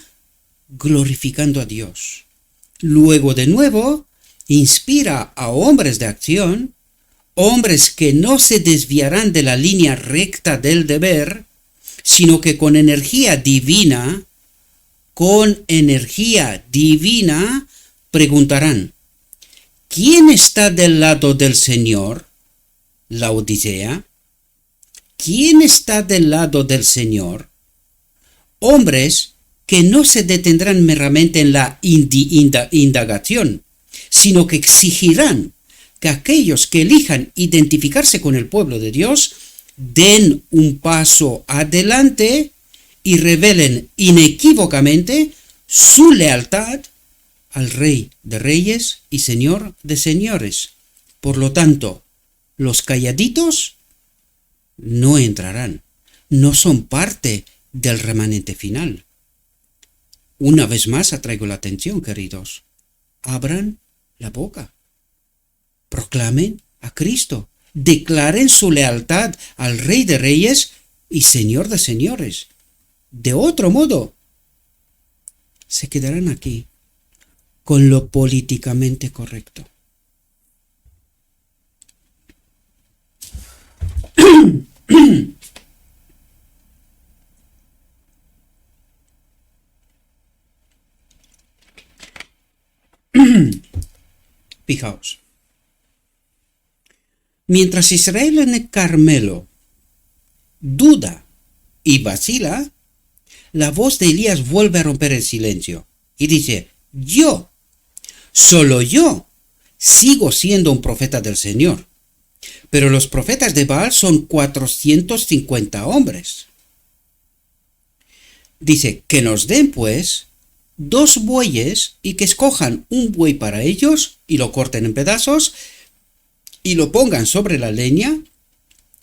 glorificando a Dios. Luego, de nuevo, inspira a hombres de acción, hombres que no se desviarán de la línea recta del deber, sino que con energía divina, preguntarán: ¿quién está del lado del Señor? Laodicea. ¿Quién está del lado del Señor? Hombres que no se detendrán meramente en la indagación, sino que exigirán que aquellos que elijan identificarse con el pueblo de Dios den un paso adelante y revelen inequívocamente su lealtad al Rey de Reyes y Señor de Señores. Por lo tanto, los calladitos no entrarán, no son parte del remanente final. Una vez más atraigo la atención, queridos. Abran la boca. Proclamen a Cristo. Declaren su lealtad al Rey de Reyes y Señor de Señores. De otro modo, se quedarán aquí con lo políticamente correcto. Fijaos. Mientras Israel en el Carmelo duda y vacila, la voz de Elías vuelve a romper el silencio y dice: yo, solo yo, sigo siendo un profeta del Señor, pero los profetas de Baal son 450 hombres. Dice: que nos den pues 2 bueyes y que escojan un buey para ellos y lo corten en pedazos y lo pongan sobre la leña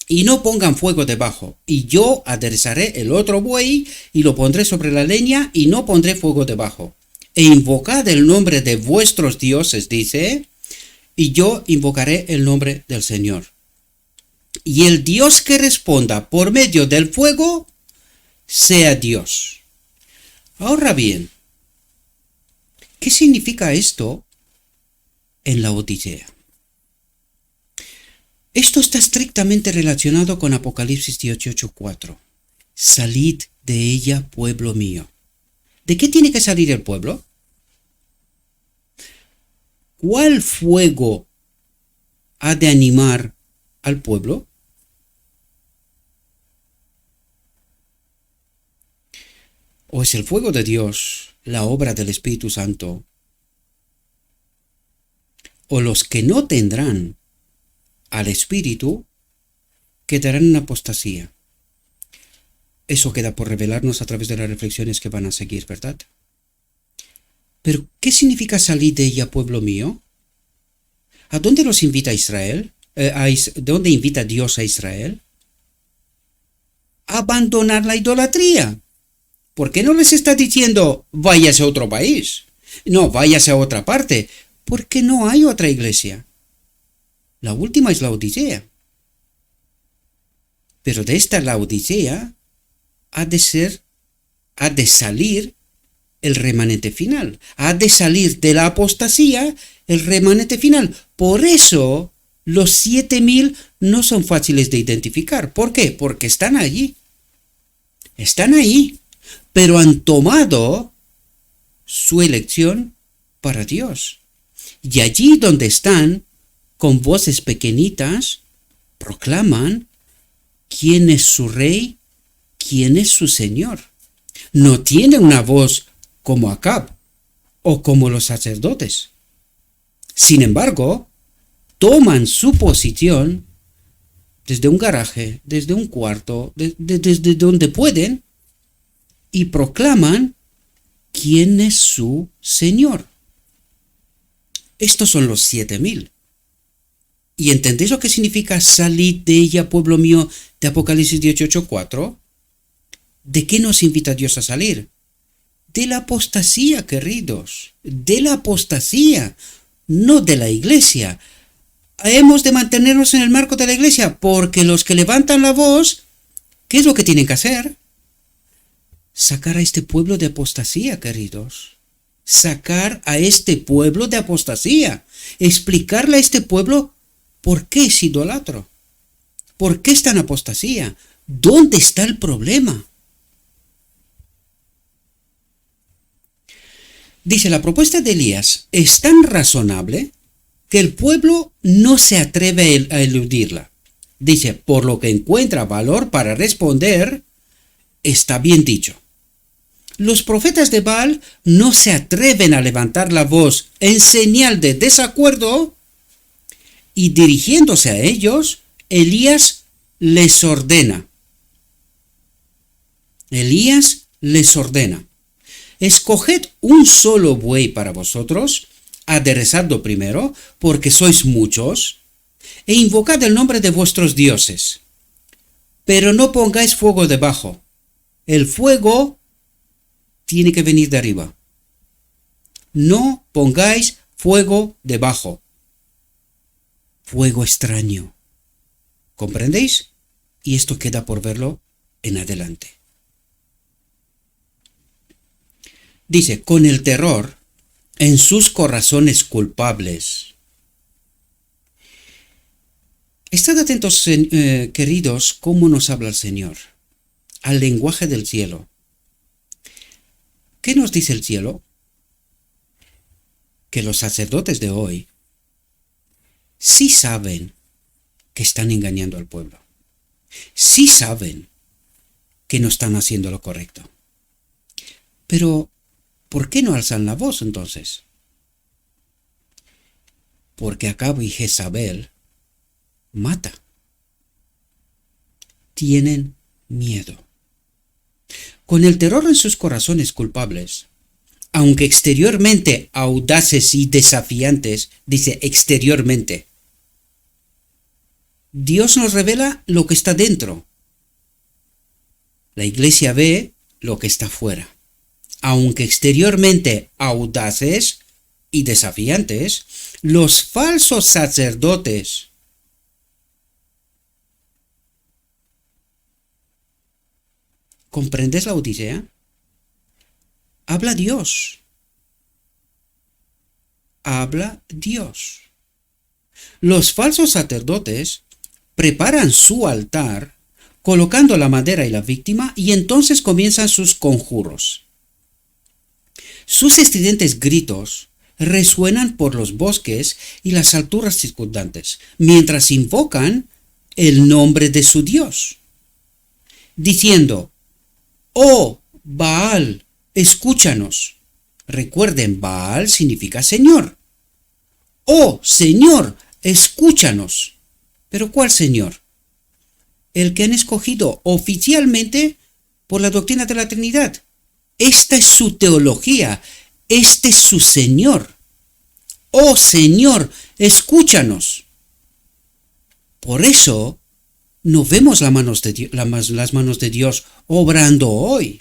y no pongan fuego debajo, y yo aderezaré el otro buey y lo pondré sobre la leña y no pondré fuego debajo. E invocad el nombre de vuestros dioses, dice, y yo invocaré el nombre del Señor. Y el Dios que responda por medio del fuego, sea Dios. Ahora bien, ¿qué significa esto en la Odisea? Esto está estrictamente relacionado con Apocalipsis 18:4. Salid de ella, pueblo mío. ¿De qué tiene que salir el pueblo? ¿Cuál fuego ha de animar al pueblo? ¿O es el fuego de Dios, la obra del Espíritu Santo? ¿O los que no tendrán al Espíritu quedarán en apostasía? Eso queda por revelarnos a través de las reflexiones que van a seguir, ¿verdad? Pero, ¿qué significa salir de ella, pueblo mío? ¿A dónde los invita Israel? ¿Dónde invita Dios a Israel? A abandonar la idolatría. ¿Por qué no les está diciendo váyase a otro país? No, váyase a otra parte. Porque no hay otra iglesia. La última es la Odisea. Pero de esta la Odisea ha de salir el remanente final. Ha de salir de la apostasía el remanente final. Por eso los 7,000 no son fáciles de identificar. ¿Por qué? Porque están allí. Están ahí, pero han tomado su elección para Dios. Y allí donde están, con voces pequeñitas, proclaman quién es su rey, quién es su señor. No tienen una voz como Acab o como los sacerdotes. Sin embargo, toman su posición desde un garaje, desde un cuarto, desde donde pueden, y proclaman quién es su señor. Estos son los 7,000. ¿Y entendéis lo que significa salir de ella, pueblo mío, de Apocalipsis 18:4? ¿De qué nos invita Dios a salir? De la apostasía, queridos. De la apostasía, no de la iglesia. Hemos de mantenernos en el marco de la iglesia, porque los que levantan la voz, ¿qué es lo que tienen que hacer? Sacar a este pueblo de apostasía, queridos. Sacar a este pueblo de apostasía. Explicarle a este pueblo por qué es idolatro. ¿Por qué está en apostasía? ¿Dónde está el problema? Dice, la propuesta de Elías es tan razonable que el pueblo no se atreve a eludirla. Dice, por lo que encuentra valor para responder, está bien dicho. Los profetas de Baal no se atreven a levantar la voz en señal de desacuerdo, y dirigiéndose a ellos, Elías les ordena. Elías les ordena: escoged un solo buey para vosotros, aderezadlo primero, porque sois muchos, e invocad el nombre de vuestros dioses. pero no pongáis fuego debajo. El fuego tiene que venir de arriba. No pongáis fuego debajo. Fuego extraño. ¿Comprendéis? Y esto queda por verlo en adelante. Dice, con el terror en sus corazones culpables. Estad atentos, queridos, cómo nos habla el Señor, al lenguaje del cielo. ¿Qué nos dice el cielo? Que los sacerdotes de hoy sí saben que están engañando al pueblo. Sí saben que no están haciendo lo correcto. Pero, ¿por qué no alzan la voz entonces? Porque Acab y Jezabel mata. Tienen miedo. Con el terror en sus corazones culpables, aunque exteriormente audaces y desafiantes, dice exteriormente, Dios nos revela lo que está dentro. La iglesia ve lo que está fuera. Aunque exteriormente audaces y desafiantes, los falsos sacerdotes ¿comprendes la Odisea? Habla Dios. Habla Dios. Los falsos sacerdotes preparan su altar colocando la madera y la víctima y entonces comienzan sus conjuros. Sus estridentes gritos resuenan por los bosques y las alturas circundantes, mientras invocan el nombre de su Dios, diciendo, «Oh, Baal, escúchanos». Recuerden, Baal significa Señor. «Oh, Señor, escúchanos». ¿Pero cuál Señor? El que han escogido oficialmente por la doctrina de la Trinidad. Esta es su teología, este es su Señor. «Oh, Señor, escúchanos». Por eso no vemos las manos de Dios obrando hoy,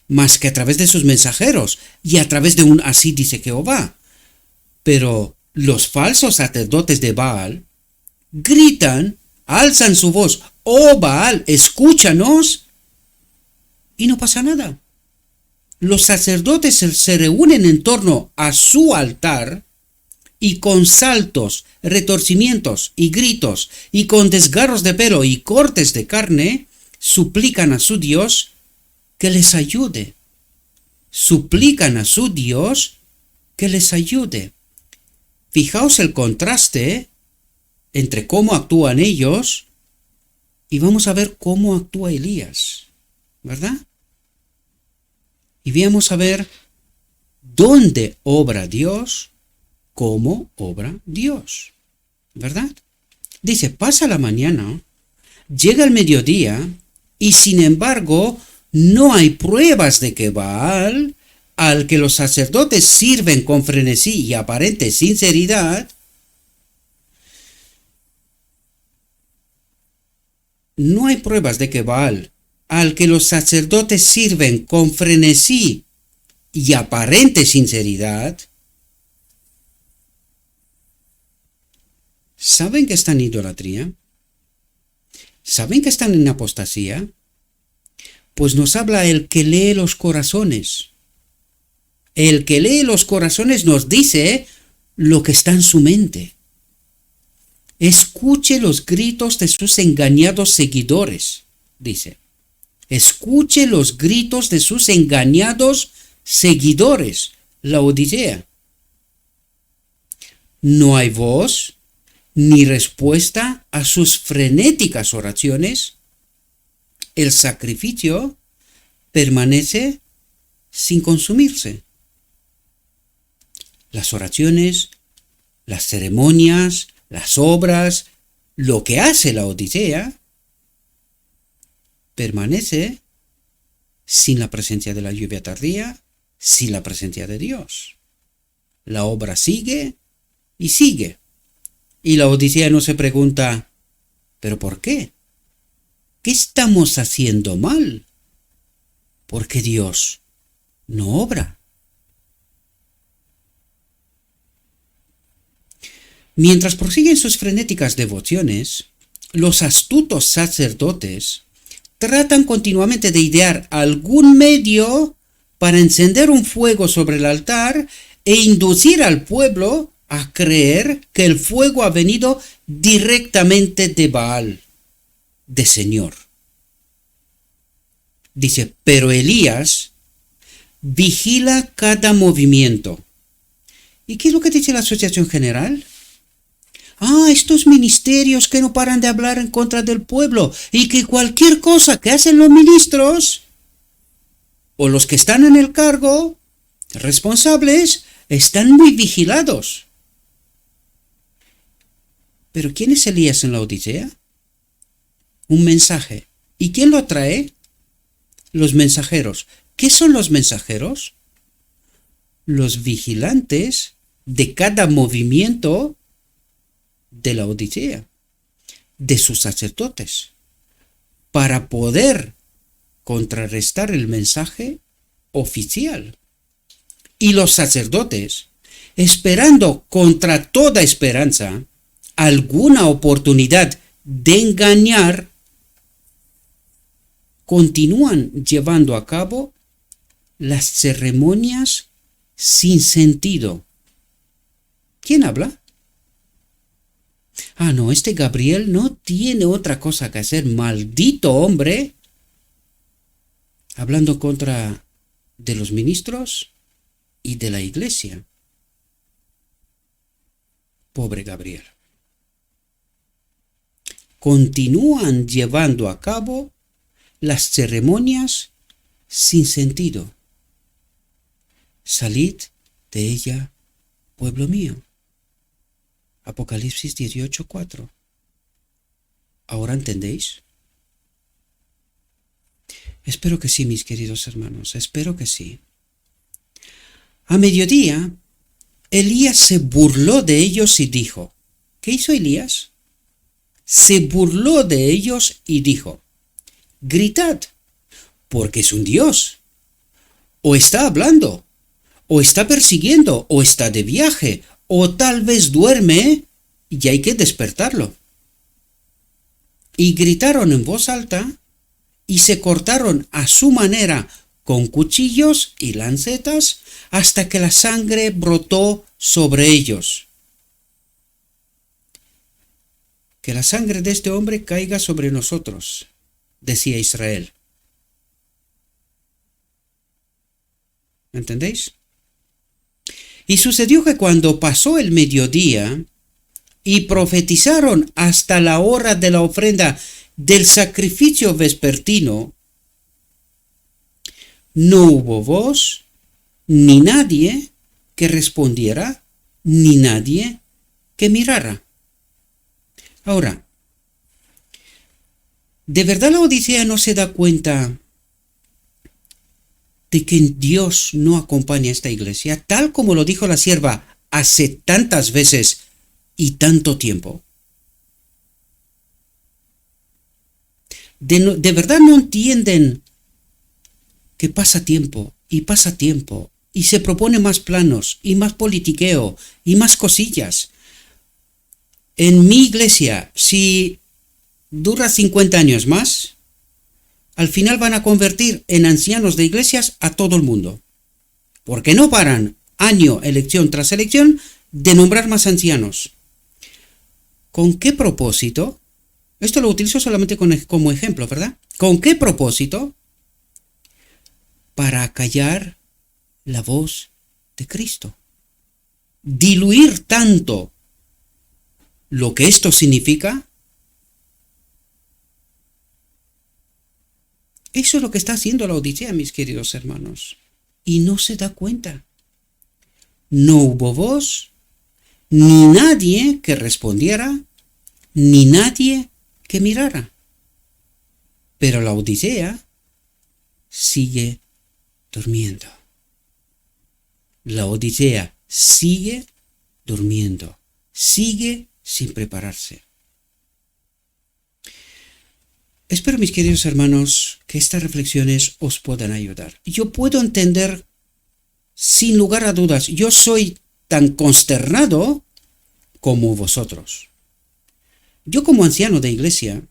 más que a través de sus mensajeros y a través de un así dice Jehová. Pero los falsos sacerdotes de Baal gritan, alzan su voz, «Oh Baal, escúchanos», y no pasa nada. Los sacerdotes se reúnen en torno a su altar y con saltos, retorcimientos y gritos y con desgarros de pelo y cortes de carne, suplican a su Dios que les ayude. Suplican a su Dios que les ayude. Fijaos el contraste entre cómo actúan ellos y vamos a ver cómo actúa Elías, ¿verdad? Y vamos a ver dónde obra Dios, cómo obra Dios, ¿verdad? Dice, pasa la mañana, llega el mediodía, y sin embargo no hay pruebas de que Baal, al que los sacerdotes sirven con frenesí y aparente sinceridad, no hay pruebas de que Baal, al que los sacerdotes sirven con frenesí y aparente sinceridad, ¿saben que están en idolatría? ¿Saben que están en apostasía? Pues nos habla el que lee los corazones. El que lee los corazones nos dice lo que está en su mente. Escuche los gritos de sus engañados seguidores, dice. Escuche los gritos de sus engañados seguidores, la Odisea. No hay voz ni respuesta a sus frenéticas oraciones. El sacrificio permanece sin consumirse. Las oraciones, las ceremonias, las obras, lo que hace la Odisea, permanece sin la presencia de la lluvia tardía, sin la presencia de Dios. La obra sigue y sigue. Y la Odisea no se pregunta, ¿pero por qué? ¿qué estamos haciendo mal? Porque Dios no obra. Mientras prosiguen sus frenéticas devociones, los astutos sacerdotes tratan continuamente de idear algún medio para encender un fuego sobre el altar e inducir al pueblo a creer que el fuego ha venido directamente de Baal, de Señor. Dice, pero Elías vigila cada movimiento. ¿Y qué es lo que dice la Asociación General? Estos ministerios que no paran de hablar en contra del pueblo y que cualquier cosa que hacen los ministros o los que están en el cargo responsables están muy vigilados. ¿Pero quién es Elías en la Odisea? Un mensaje. ¿Y quién lo trae? Los mensajeros. ¿Qué son los mensajeros? Los vigilantes de cada movimiento de la Odisea, de sus sacerdotes, para poder contrarrestar el mensaje oficial. Y los sacerdotes, esperando contra toda esperanza alguna oportunidad de engañar, continúan llevando a cabo las ceremonias sin sentido. ¿Quién habla? No, este Gabriel no tiene otra cosa que hacer, maldito hombre, hablando contra de los ministros y de la iglesia. Pobre Gabriel. Continúan llevando a cabo las ceremonias sin sentido. Salid de ella, pueblo mío. Apocalipsis 18:4. ¿Ahora entendéis? Espero que sí, mis queridos hermanos, espero que sí. A mediodía, Elías se burló de ellos y dijo, ¿qué hizo Elías? Se burló de ellos y dijo, gritad, porque es un Dios. O está hablando, o está persiguiendo, o está de viaje, o tal vez duerme y hay que despertarlo. Y gritaron en voz alta y se cortaron a su manera con cuchillos y lancetas hasta que la sangre brotó sobre ellos. Que la sangre de este hombre caiga sobre nosotros, decía Israel. ¿Entendéis? Y sucedió que cuando pasó el mediodía y profetizaron hasta la hora de la ofrenda del sacrificio vespertino, no hubo voz, ni nadie que respondiera, ni nadie que mirara. Ahora, ¿de verdad la Odisea no se da cuenta de que Dios no acompaña a esta iglesia, tal como lo dijo la sierva hace tantas veces y tanto tiempo? ¿De verdad no entienden que pasa tiempo y se propone más planos y más politiqueo y más cosillas? En mi iglesia, si dura 50 años más, al final van a convertir en ancianos de iglesias a todo el mundo, porque no paran año, elección tras elección, de nombrar más ancianos. ¿Con qué propósito? Esto lo utilizo solamente como ejemplo, ¿verdad? ¿Con qué propósito? Para acallar la voz de Cristo. Diluir tanto lo que esto significa. Eso es lo que está haciendo la Odisea, mis queridos hermanos. Y no se da cuenta. No hubo voz, ni nadie que respondiera, ni nadie que mirara. Pero la Odisea sigue durmiendo. La Odisea sigue durmiendo. Sigue sin prepararse. Espero, mis queridos hermanos, que estas reflexiones os puedan ayudar. Yo puedo entender, sin lugar a dudas, yo soy tan consternado como vosotros. Yo como anciano de iglesia,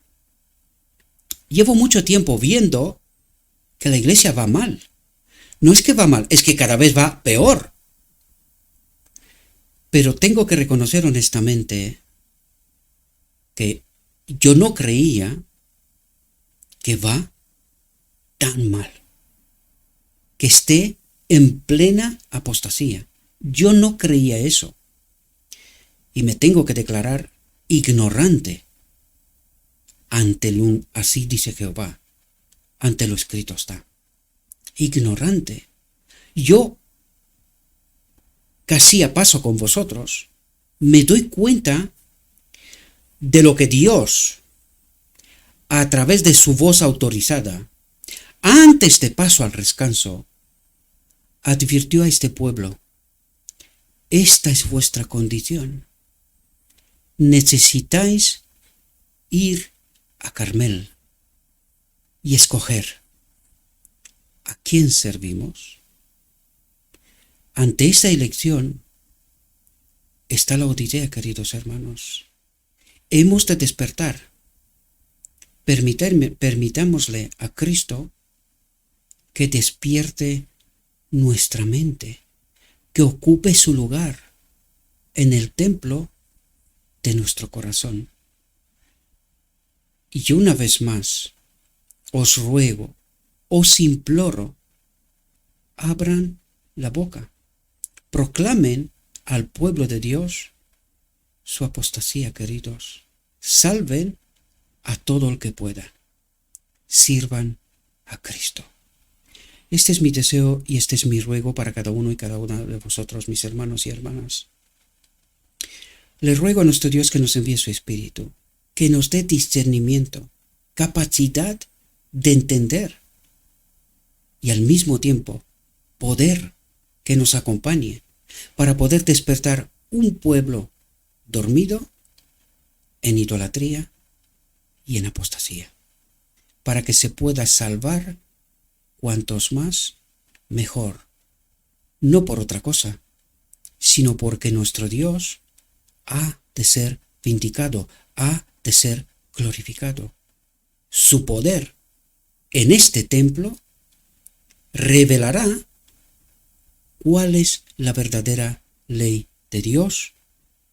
llevo mucho tiempo viendo que la iglesia va mal. No es que va mal, es que cada vez va peor. Pero tengo que reconocer honestamente que yo no creía que va tan mal, que esté en plena apostasía. Yo no creía eso. Y me tengo que declarar ignorante ante así dice Jehová, ante lo escrito está. Ignorante. Yo, casi a paso con vosotros, me doy cuenta de lo que Dios, a través de su voz autorizada, antes de paso al descanso, advirtió a este pueblo: esta es vuestra condición. Necesitáis ir a Carmel y escoger a quién servimos. Ante esta elección está la Odisea, queridos hermanos. Hemos de despertar. Permitámosle a Cristo que despierte nuestra mente, que ocupe su lugar en el templo de nuestro corazón. Y yo una vez más os ruego, os imploro, abran la boca, proclamen al pueblo de Dios su apostasía, queridos. Salven a todo el que pueda. Sirvan a Cristo. Este es mi deseo y este es mi ruego para cada uno y cada una de vosotros, mis hermanos y hermanas. Le ruego a nuestro Dios que nos envíe su Espíritu, que nos dé discernimiento, capacidad de entender y al mismo tiempo poder que nos acompañe para poder despertar un pueblo dormido en idolatría y en apostasía, para que se pueda salvar cuantos más mejor, no por otra cosa, sino porque nuestro Dios ha de ser vindicado, ha de ser glorificado. Su poder en este templo revelará cuál es la verdadera ley de Dios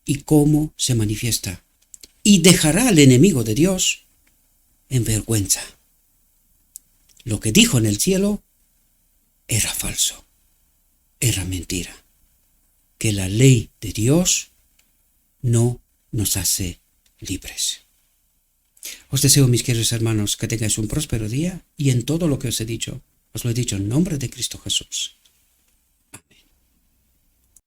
y cómo se manifiesta, y dejará al enemigo de Dios en vergüenza. Lo que dijo en el cielo era falso, era mentira, que la ley de Dios no nos hace libres. Os deseo, mis queridos hermanos, que tengáis un próspero día y en todo lo que os he dicho, os lo he dicho en nombre de Cristo Jesús.